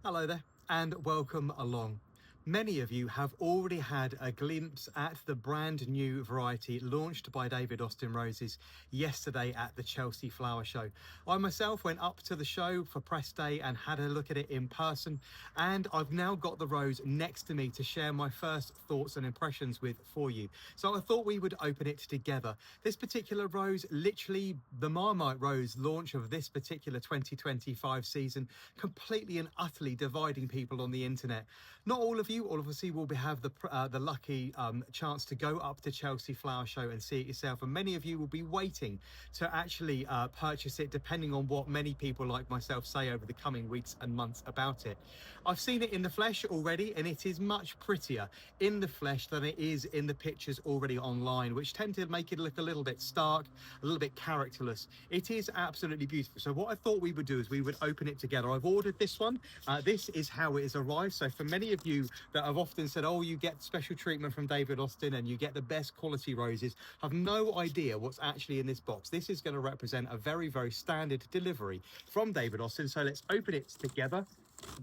Hello there and welcome along. Many of you have already had a glimpse at the brand new variety launched by David Austin Roses yesterday at the Chelsea Flower Show. I myself went up to the show for press day and had a look at it in person, and I've now got the rose next to me to share my first thoughts and impressions with for you. So I thought we would open it together. This particular rose, literally the Marmite Rose launch of this particular 2025 season, completely and utterly dividing people on the internet. Not all of you obviously will have the lucky chance to go up to Chelsea Flower Show and see it yourself, and many of you will be waiting to actually purchase it, depending on what many people like myself say over the coming weeks and months about it. I've seen it in the flesh already, and it is much prettier in the flesh than it is in the pictures already online, which tend to make it look a little bit stark, a little bit characterless. It is absolutely beautiful. So what I thought we would do is we would open it together. I've ordered this one. This is how it has arrived. So for many of you that have often said, oh, you get special treatment from David Austin and you get the best quality roses, have no idea what's actually in this box. This is going to represent a very, very standard delivery from David Austin. So let's open it together,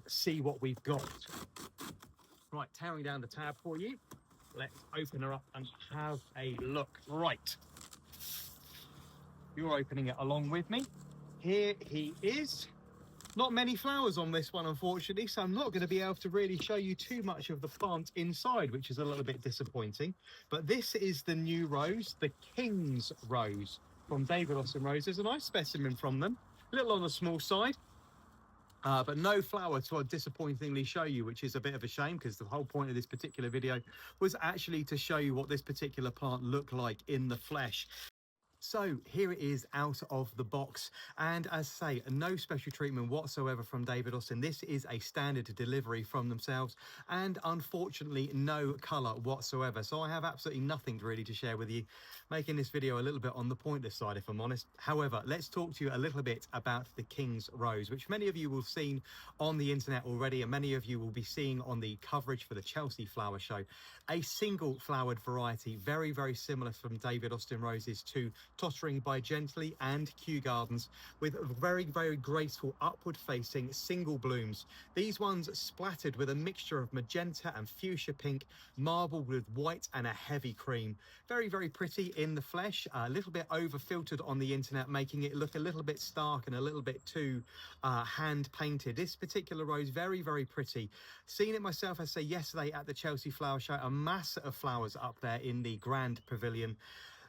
see what we've got. Right, tearing down the tab for you. Let's open her up and have a look. Right. You're opening it along with me. Here he is. Not many flowers on this one, unfortunately, so I'm not going to be able to really show you too much of the plant inside, which is a little bit disappointing. But this is the new rose, the King's Rose from David Austin Roses. A nice specimen from them, a little on the small side. But no flower to disappointingly show you, which is a bit of a shame, because the whole point of this particular video was actually to show you what this particular plant looked like in the flesh. So here it is out of the box, and as I say, no special treatment whatsoever from David Austin. This is a standard delivery from themselves, and unfortunately no color whatsoever. So I have absolutely nothing really to share with you, making this video a little bit on the pointless side, if I'm honest. However, let's talk to you a little bit about the King's Rose, which many of you will have seen on the internet already, and many of you will be seeing on the coverage for the Chelsea Flower Show. A single flowered variety, very, very similar from David Austin Roses to Tottering by Gently and Kew Gardens, with very, very graceful upward facing single blooms. These ones splattered with a mixture of magenta and fuchsia pink, marbled with white and a heavy cream. Very, very pretty in the flesh, a little bit over filtered on the internet, making it look a little bit stark and a little bit too hand painted. This particular rose, very, very pretty. Seen it myself, I say, yesterday at the Chelsea Flower Show, a mass of flowers up there in the Grand Pavilion.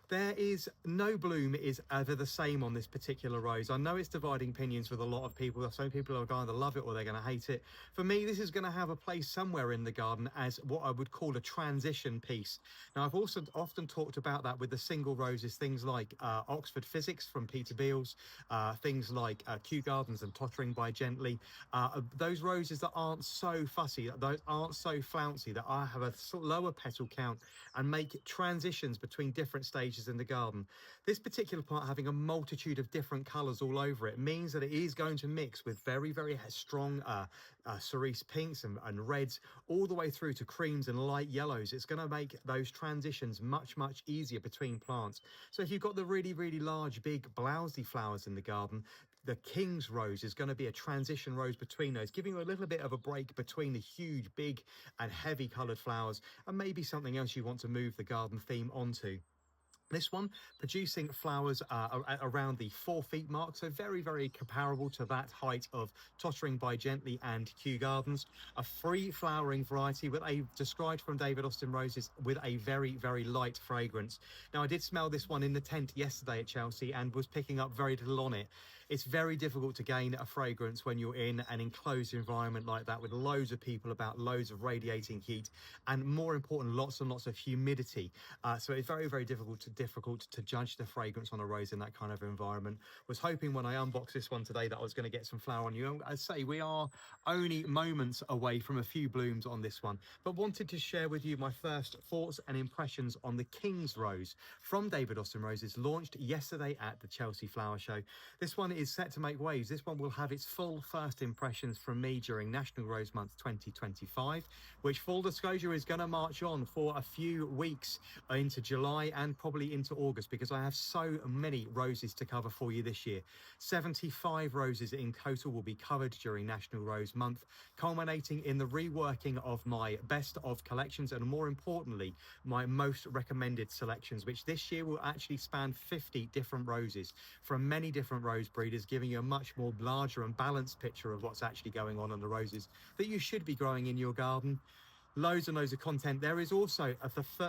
There is no bloom is ever the same on this particular rose. I know it's dividing opinions with a lot of people. Some people are going to love it or they're going to hate it. For me, this is going to have a place somewhere in the garden as what I would call a transition piece. Now, I've also often talked about that with the single roses, things like Oxford Physics from Peter Beals, things like Kew Gardens and Tottering by Gently. Those roses that aren't so fussy, those aren't so flouncy, that I have a lower petal count and make transitions between different stages in the garden. This particular plant having a multitude of different colors all over it means that it is going to mix with very, very strong cerise pinks and reds, all the way through to creams and light yellows. It's going to make those transitions much, much easier between plants. So if you've got the really, really large, big, blousy flowers in the garden, the King's Rose is going to be a transition rose between those, giving you a little bit of a break between the huge, big and heavy coloured flowers, and maybe something else you want to move the garden theme onto. This one producing flowers around the 4 feet mark, so very, very comparable to that height of Tottering by Gently and Kew Gardens. A free flowering variety with a described from David Austin Roses with a very, very light fragrance. Now, I did smell this one in the tent yesterday at Chelsea and was picking up very little on it. It's very difficult to gain a fragrance when you're in an enclosed environment like that with loads of people about, loads of radiating heat, and more important, lots and lots of humidity. So it's very, very difficult to judge the fragrance on a rose in that kind of environment. Was hoping when I unbox this one today that I was going to get some flower on you. I say we are only moments away from a few blooms on this one, but wanted to share with you my first thoughts and impressions on the King's Rose from David Austin Roses, launched yesterday at the Chelsea Flower Show. This one is set to make waves. This one will have its full first impressions from me during National Rose Month 2025, which, full disclosure, is going to march on for a few weeks into July and probably into August, because I have so many roses to cover for you this year. 75 roses in total will be covered during National Rose Month, culminating in the reworking of my best of collections and, more importantly, my most recommended selections, which this year will actually span 50 different roses from many different rose breeders, giving you a much more larger and balanced picture of what's actually going on the roses that you should be growing in your garden. Loads and loads of content. There is also,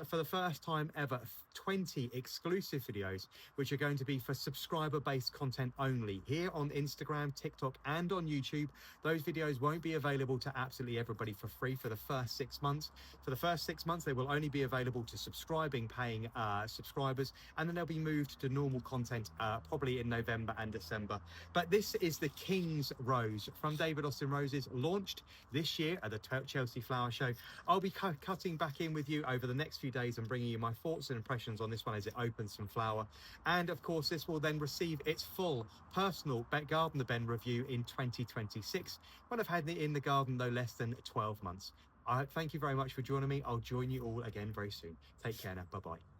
for the first time ever, 20 exclusive videos, which are going to be for subscriber-based content only, here on Instagram, TikTok, and on YouTube. Those videos won't be available to absolutely everybody for free for the first 6 months. For the first 6 months, they will only be available to paying subscribers, and then they'll be moved to normal content probably in November and December. But this is the King's Rose from David Austin Roses, launched this year at the Chelsea Flower Show. I'll be cutting back in with you over the next few days and bringing you my thoughts and impressions on this one as it opens some flower. And of course, this will then receive its full personal Garden of Ben review in 2026, when I've had it in the garden no less than 12 months. Thank you very much for joining me. I'll join you all again very soon. Take care now. Bye-bye.